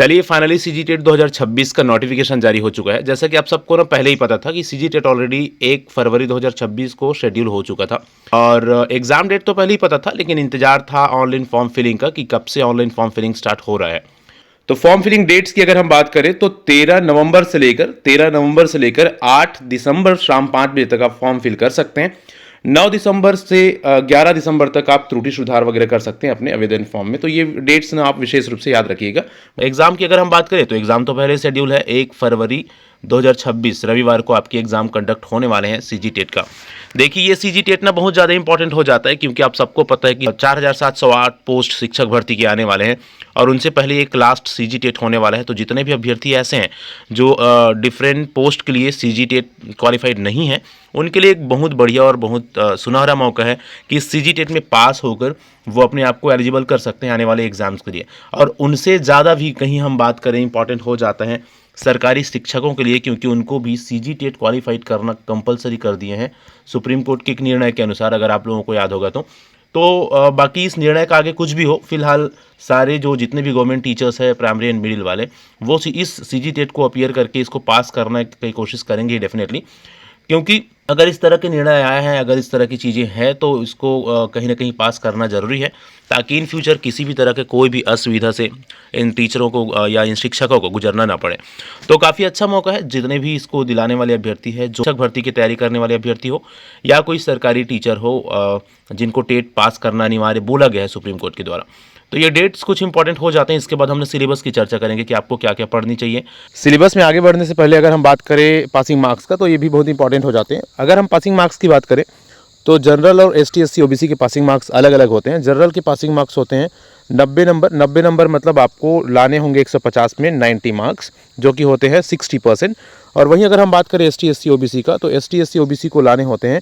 चलिए finally CG TET 2026 का notification जारी हो चुका है। जैसा कि आप सबको ना पहले ही पता था कि सीजी टेट ऑलरेडी 1 फरवरी 2026 को शेड्यूल हो चुका था और एग्जाम डेट तो पहले ही पता था, लेकिन इंतजार था ऑनलाइन फॉर्म फिलिंग का कि कब से ऑनलाइन फॉर्म फिलिंग स्टार्ट हो रहा है। तो फॉर्म फिलिंग डेट्स की अगर हम बात करें तो 13 नवंबर से लेकर 8 दिसंबर शाम 5 बजे तक आप फॉर्म फिल कर सकते हैं। 9 दिसंबर से 11 दिसंबर तक आप त्रुटि सुधार वगैरह कर सकते हैं अपने आवेदन फॉर्म में। तो ये डेट्स ना आप विशेष रूप से याद रखिएगा। एग्जाम की अगर हम बात करें तो एग्जाम तो पहले शेड्यूल है 1 फरवरी 2026 रविवार को आपके एग्जाम कंडक्ट होने वाले हैं सीजी टेट का। देखिए ये सीजी टेट ना बहुत ज़्यादा इंपॉर्टेंट हो जाता है, क्योंकि आप सबको पता है कि 4708 पोस्ट शिक्षक भर्ती के आने वाले हैं और उनसे पहले एक लास्ट सीजी टेट होने वाला है। तो जितने भी अभ्यर्थी ऐसे हैं जो डिफरेंट पोस्ट के लिए सीजी टेट क्वालिफाइड नहीं है, उनके लिए एक बहुत बढ़िया और बहुत सुनहरा मौका है कि सीजी टेट में पास होकर वो अपने आप को एलिजिबल कर सकते हैं आने वाले एग्जाम्स के लिए। और उनसे ज़्यादा भी कहीं हम बात करें इंपॉर्टेंट हो जाता है सरकारी शिक्षकों के लिए, क्योंकि उनको भी सीजी टेट क्वालिफाइड करना कंपलसरी कर दिए हैं सुप्रीम कोर्ट के एक निर्णय के अनुसार, अगर आप लोगों को याद होगा तो बाकी इस निर्णय का आगे कुछ भी हो, फिलहाल सारे जो जितने भी गवर्नमेंट टीचर्स हैं प्राइमरी एंड मिडिल वाले, वो इस सीजी टेट को अपीयर करके इसको पास करने की कोशिश करेंगे डेफिनेटली। क्योंकि अगर इस तरह के निर्णय आए हैं, अगर इस तरह की चीज़ें हैं, तो इसको कहीं ना कहीं पास करना ज़रूरी है, ताकि इन फ्यूचर किसी भी तरह के कोई भी असुविधा से इन टीचरों को या इन शिक्षकों को गुजरना ना पड़े। तो काफ़ी अच्छा मौका है जितने भी इसको दिलाने वाले अभ्यर्थी है, जो शिक्षक भर्ती की तैयारी करने वाले अभ्यर्थी हो या कोई सरकारी टीचर हो जिनको टेट पास करना अनिवार्य बोला गया है सुप्रीम कोर्ट के द्वारा। तो ये डेट्स कुछ इंपॉर्टेंट हो जाते हैं। इसके बाद हमने सिलेबस की चर्चा करेंगे कि आपको क्या क्या पढ़नी चाहिए। सिलेबस में आगे बढ़ने से पहले अगर हम बात करें पासिंग मार्क्स का, तो ये भी बहुत इंपॉर्टेंट हो जाते हैं। अगर हम पासिंग मार्क्स की बात करें तो जनरल और एसटी एससी ओबीसी के पासिंग मार्क्स अलग अलग होते हैं। जनरल के पासिंग मार्क्स होते हैं 90 नंबर। 90 नंबर मतलब आपको लाने होंगे 150 में 90 मार्क्स, जो कि होते हैं 60%। और वहीं अगर हम बात करें एसटी एससी ओबीसी का, तो एसटी एससी ओबीसी को लाने होते हैं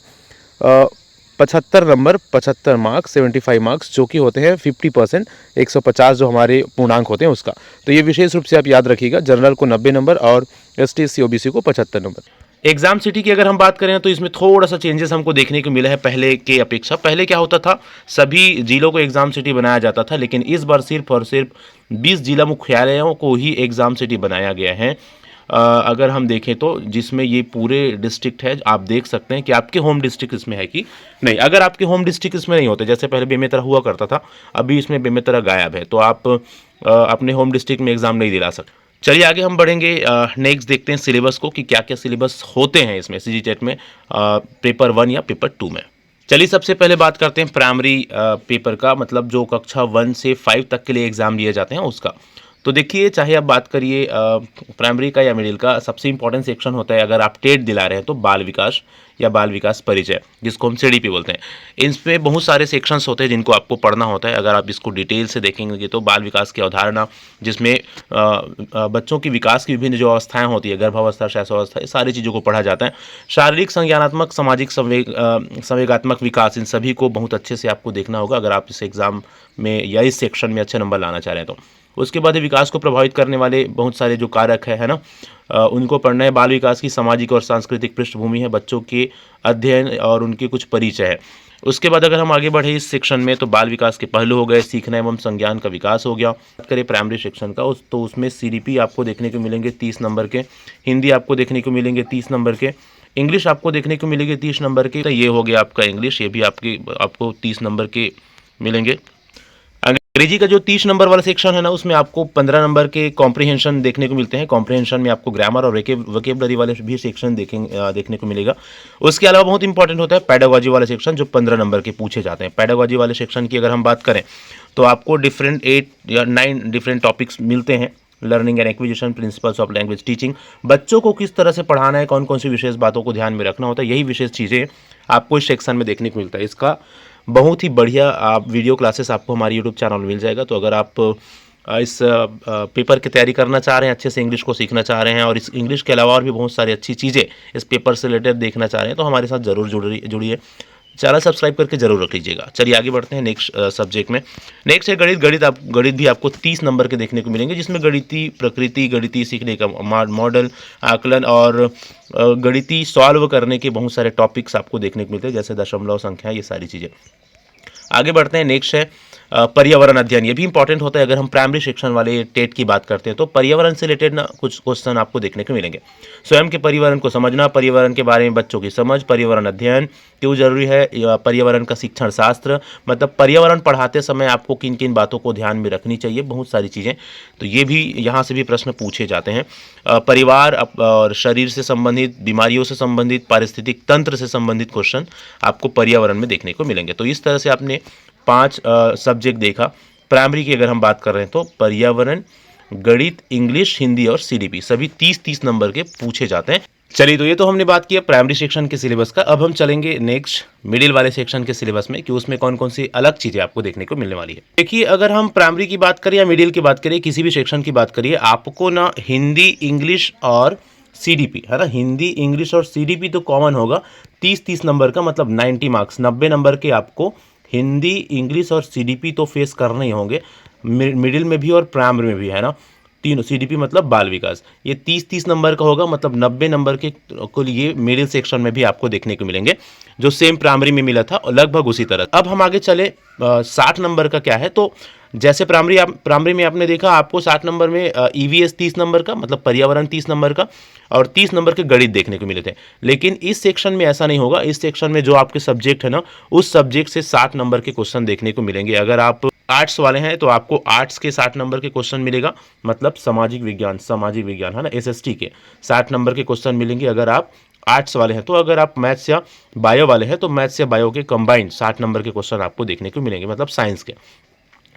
75 नंबर, 75 मार्क्स, 75 मार्क्स, जो कि होते हैं 50%, 150 जो हमारे पूर्णांक होते हैं उसका। तो ये विशेष रूप से आप याद रखिएगा, जनरल को 90 नंबर और एसटी एससी ओबीसी को 75 नंबर। एग्जाम सिटी की अगर हम बात करें तो इसमें थोड़ा सा चेंजेस हमको देखने को मिला है पहले के अपेक्षा। पहले क्या होता था, सभी जिलों को एग्जाम सिटी बनाया जाता था, लेकिन इस बार सिर्फ और सिर्फ 20 जिला मुख्यालयों को ही एग्जाम सिटी बनाया गया है। अगर हम देखें तो जिसमें ये पूरे डिस्ट्रिक्ट है, आप देख सकते हैं कि आपके होम डिस्ट्रिक्ट इसमें है कि नहीं। अगर आपके होम डिस्ट्रिक्ट इसमें नहीं होते, जैसे पहले बेमेतरा हुआ करता था, अभी इसमें बेमेतरा गायब है, तो आप अपने होम डिस्ट्रिक्ट में एग्जाम नहीं दिला सकते। चलिए आगे हम बढ़ेंगे, नेक्स्ट देखते हैं सिलेबस को कि क्या क्या सिलेबस होते हैं इसमें सीजी टेट में पेपर 1 या पेपर 2 में। चलिए सबसे पहले बात करते हैं प्राइमरी पेपर का, मतलब जो कक्षा 1 से 5 तक के लिए एग्जाम लिए जाते हैं उसका। तो देखिए, चाहे आप बात करिए प्राइमरी का या मिडिल का, सबसे इंपॉर्टेंट सेक्शन होता है अगर आप टेट दिला रहे हैं तो बाल विकास या बाल विकास परिचय, जिसको हम सीडीपी बोलते हैं। इसमें बहुत सारे सेक्शंस होते हैं जिनको आपको पढ़ना होता है। अगर आप इसको डिटेल से देखेंगे तो बाल विकास की अवधारणा, जिसमें बच्चों की विकास की विभिन्न जो अवस्थाएं होती है, गर्भावस्था, शैशवावस्था, ये सारी चीज़ों को पढ़ा जाता है। शारीरिक, संज्ञानात्मक, सामाजिक, संवेगात्मक विकास, इन सभी को बहुत अच्छे से आपको देखना होगा अगर आप इस एग्ज़ाम में या इस सेक्शन में अच्छे नंबर लाना चाह रहे हैं तो। उसके बाद विकास को प्रभावित करने वाले बहुत सारे जो कारक है ना, उनको पढ़ना है। बाल विकास की सामाजिक और सांस्कृतिक पृष्ठभूमि है, बच्चों के अध्ययन और उनके कुछ परिचय है। उसके बाद अगर हम आगे बढ़े इस सेक्शन में तो बाल विकास के पहलू हो गए, सीखना एवं संज्ञान का विकास हो गया। बात करें प्राइमरी सेक्शन का तो उसमें सीडीपी आपको देखने को मिलेंगे 30 नंबर के, हिंदी आपको देखने को मिलेंगे 30 नंबर के, इंग्लिश आपको देखने को मिलेंगे 30 नंबर के। तो ये हो गया आपका इंग्लिश, ये भी आपको 30 नंबर के मिलेंगे। अंग्रेजी का जो 30 नंबर वाला सेक्शन है ना, उसमें आपको 15 नंबर के कॉम्प्रिहेंशन देखने को मिलते हैं। कॉम्प्रिहेंशन में आपको ग्रामर और वोकेबलरी वाले भी सेक्शन देखने को मिलेगा। उसके अलावा बहुत इंपॉर्टेंट होता है पेडागोजी वाला सेक्शन, जो 15 नंबर के पूछे जाते हैं। पेडागोजी वाले सेक्शन की अगर हम बात करें तो आपको 8 या 9 डिफरेंट टॉपिक्स मिलते हैं। Learning and acquisition, principles of language teaching, बच्चों को किस तरह से पढ़ाना है, कौन कौन सी विशेष बातों को ध्यान में रखना होता है, यही विशेष चीज़ें आपको इस सेक्शन में देखने को मिलता है। इसका बहुत ही बढ़िया आप वीडियो क्लासेस आपको हमारे यूट्यूब चैनल में मिल जाएगा। तो अगर आप इस पेपर की तैयारी करना चाह रहे हैं, अच्छे से इंग्लिश को सीखना चाह रहे हैं और इस इंग्लिश के अलावा और भी बहुत सारी अच्छी चीज़ें इस पेपर से रिलेटेड देखना चाह रहे हैं, तो हमारे साथ ज़रूर जुड़िए, चैनल सब्सक्राइब करके जरूर रख लीजिएगा। चलिए आगे बढ़ते हैं नेक्स्ट सब्जेक्ट में। नेक्स्ट है गणित। गणित भी आपको 30 नंबर के देखने को मिलेंगे, जिसमें गणितीय प्रकृति, गणितीय सीखने का मॉडल, आकलन और गणितीय सॉल्व करने के बहुत सारे टॉपिक्स आपको देखने को मिलते हैं, जैसे दशमलव संख्या, ये सारी चीज़ें। आगे बढ़ते हैं, नेक्स्ट है पर्यावरण अध्ययन, ये भी इंपॉर्टेंट होता है अगर हम प्राइमरी सेक्शन वाले टेट की बात करते हैं। तो पर्यावरण से रिलेटेड ना कुछ क्वेश्चन आपको देखने को मिलेंगे। स्वयं के पर्यावरण को समझना, पर्यावरण के बारे में बच्चों की समझ, पर्यावरण अध्ययन क्यों जरूरी है, या पर्यावरण का शिक्षण शास्त्र, मतलब पर्यावरण पढ़ाते समय आपको किन किन बातों को ध्यान में रखनी चाहिए, बहुत सारी चीज़ें। तो ये भी यहाँ से भी प्रश्न पूछे जाते हैं। परिवार और शरीर से संबंधित, बीमारियों से संबंधित, पारिस्थितिक तंत्र से संबंधित क्वेश्चन आपको पर्यावरण में देखने को मिलेंगे। तो इस तरह से आपने 5 सब्जेक्ट देखा। प्राइमरी की अगर हम बात कर रहे हैं तो पर्यावरण, गणित, इंग्लिश, हिंदी और सीडीपी सभी 30-30 नंबर के पूछे जाते हैं। चलिए, तो ये तो हमने बात की प्राइमरी सेक्शन के सिलेबस का। अब हम चलेंगे नेक्स्ट मिडिल वाले सेक्शन के सिलेबस में कि उसमें कौन कौन सी अलग चीज़ें आपको देखने को मिलने वाली है। देखिए, अगर हम प्राइमरी की बात करें या मिडिल की बात करें, किसी भी सेक्शन की बात करिए, आपको ना हिंदी, इंग्लिश और सीडीपी, है ना, हिंदी, इंग्लिश और सीडीपी तो कॉमन होगा। 30-30 नंबर का मतलब 90 मार्क्स, 90 नंबर के आपको हिंदी, इंग्लिश और सीडीपी तो फेस करने ही होंगे, मिडिल में भी और प्राइमरी में भी, है ना। तीनों, सीडीपी मतलब बाल विकास, ये 30-30 नंबर का होगा, मतलब 90 नंबर के कुल ये मिडिल सेक्शन में भी आपको देखने को मिलेंगे, जो सेम प्राइमरी में मिला था और लगभग उसी तरह। अब हम आगे चले, 60 नंबर का क्या है। तो जैसे प्राइमरी में आपने देखा, आपको 60 नंबर में ईवीएस 30 नंबर का मतलब पर्यावरण 30 नंबर का और 30 नंबर के गणित देखने को मिले थे। लेकिन इस सेक्शन में ऐसा नहीं होगा। इस सेक्शन में जो आपके सब्जेक्ट है ना, उस सब्जेक्ट से 60 नंबर के क्वेश्चन देखने को मिलेंगे। अगर आप आर्ट्स वाले हैं तो आपको आर्ट्स के 60 नंबर के क्वेश्चन मिलेगा, मतलब सामाजिक विज्ञान, है ना, एसएसटी के 60 नंबर के क्वेश्चन मिलेंगे अगर आप आर्ट्स वाले हैं। तो अगर आप मैथ्स या बायो वाले हैं तो मैथ्स या बायो के कंबाइंड 60 नंबर के क्वेश्चन आपको देखने को मिलेंगे, मतलब साइंस के।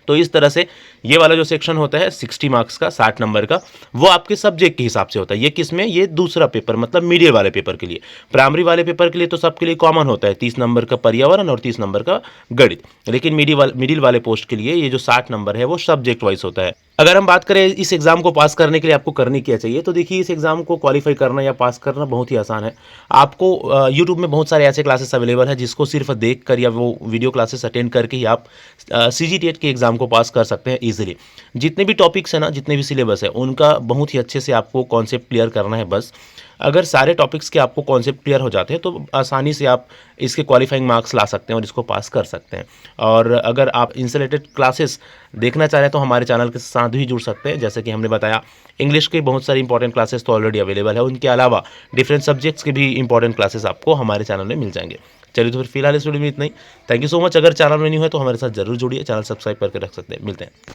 तो इस तरह से ये वाला जो सेक्शन होता है 60 मार्क्स का, 60 नंबर का, वो आपके सब्जेक्ट के हिसाब से होता है। ये किस में, ये दूसरा पेपर मतलब मिडिल वाले पेपर के लिए। प्राइमरी वाले पेपर के लिए तो सबके लिए कॉमन होता है 30 नंबर का पर्यावरण और 30 नंबर का गणित, लेकिन मिडिल वाले पोस्ट के लिए ये जो 60 नंबर है वो सब्जेक्ट वाइज होता है। अगर हम बात करें इस एग्जाम को पास करने के लिए आपको करनी क्या चाहिए, तो देखिए, इस एग्जाम को क्वालिफाई करना या पास करना बहुत ही आसान है। आपको यूट्यूब में बहुत सारे ऐसे क्लासेस अवेलेबल है जिसको सिर्फ देख कर या वो वीडियो क्लासेस अटेंड करके ही आप सीजीटीएट के एग्जाम को पास कर सकते हैं इजीली। जितने भी टॉपिक्स हैं ना, जितने भी सिलेबस है, उनका बहुत ही अच्छे से आपको कॉन्सेप्ट क्लियर करना है बस। अगर सारे टॉपिक्स के आपको कॉन्सेप्ट क्लियर हो जाते हैं तो आसानी से आप इसके क्वालिफाइंग मार्क्स ला सकते हैं और इसको पास कर सकते हैं। और अगर आप इनसे रिलेटेड क्लासेस देखना चाह रहे हैं तो हमारे चैनल के साथ भी जुड़ सकते हैं। जैसे कि हमने बताया, इंग्लिश के बहुत सारी इंपॉर्टेंट क्लासेस तो ऑलरेडी अवेलेबल है, उनके अलावा डिफरेंट सब्जेक्ट्स के भी इंपॉर्टेंट क्लासेस आपको हमारे चैनल में मिल जाएंगे। चलिए, तो फिर फिलहाल इस वीडियो में इतना ही। Thank you so much. अगर चैनल में न्यू है तो हमारे साथ जरूर जुड़िए, चैनल सब्सक्राइब करके रख सकते हैं। मिलते हैं।